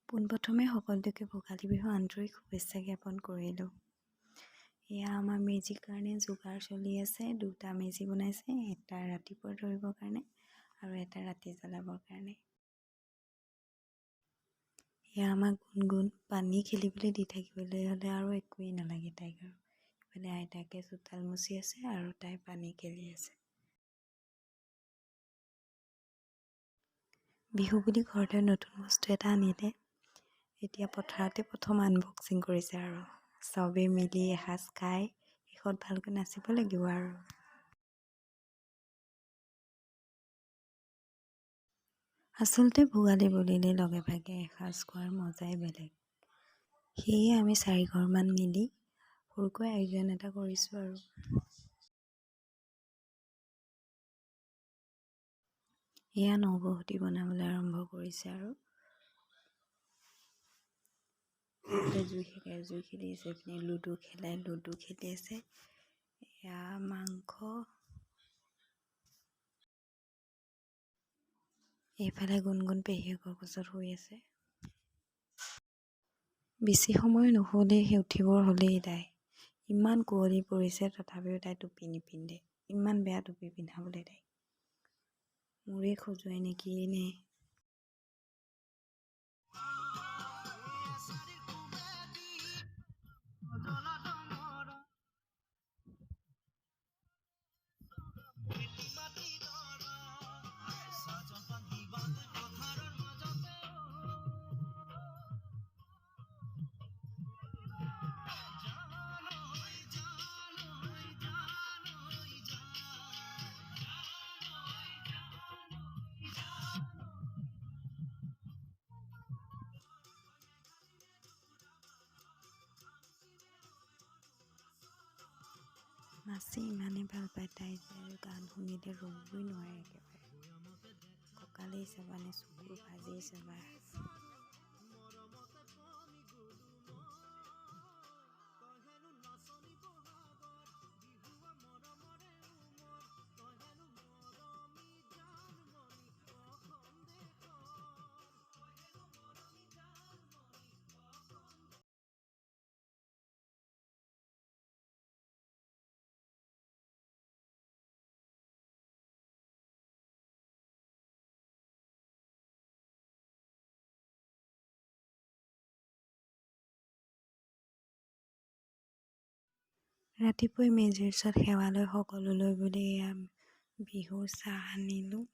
পোনপ্ৰথমে সকলোকে ভোগালী বিহুৰ আন্তৰিক শুভেচ্ছা জ্ঞাপন কৰিলোঁ। এয়া আমাৰ মেজিৰ কাৰণে যোগাৰ চলি আছে। 2টা মেজি বনাইছে, এটা ৰাতিপুৱা ধৰিবৰ কাৰণে আৰু এটা ৰাতি জ্বলাবৰ কাৰণে। এয়া আমাক গুণগুণ পানী খেলিবলৈ দি থাকিবলৈ হ'লে আৰু একোৱেই নালাগে তাইক আৰু। ইফালে আইতাকে চোতাল মুচি আছে আৰু তাই পানী খেলি আছে। বিহু বুলি ঘৰতে নতুন বস্তু এটা আনিলে। এতিয়া পথাৰতে প্ৰথম আনবক্সিং কৰিছে আৰু চবেই মিলি এসাঁজ খাই শেষত ভালকৈ নাচিব লাগিব আৰু। আচলতে ভোগালী বুলিলে লগে ভাগে এসাঁজ খোৱাৰ মজাই বেলেগ। সেয়ে আমি 4 ঘৰমান মিলি সৰুকৈ আয়োজন এটা কৰিছোঁ আৰু। এয়া নৱবধূ বনাবলৈ আৰম্ভ কৰিছে আৰু। জুই খেলি আছে, এইপিনে লুডু খেলি আছে। এয়া মাংস, এইফালে গুণগুণ পেহীয়েকৰ কোচত শুই আছে। বেছি সময় নহ'লেই সেই উঠিবৰ হ'লেই তাই। ইমান কুঁৱলী পৰিছে তথাপিও তাই টুপি নিপিন্ধে। ইমান বেয়া টুপি পিন্ধাবলৈ তাই। মোৰেই খজুৱাই নেকি নে। নাচি ইমানেই ভাল পায় তাই যে গান শুনিলে ৰ'বই নোৱাৰে একেবাৰে। কঁকালেই চাবা নে চকুৰ ভাজেই চাবা। ৰাতিপুৱাই মেজিৰ ওচৰত সেৱা লৈ সকলোলৈ বুলি এয়া বিহুৰ চাহ আনিলোঁ।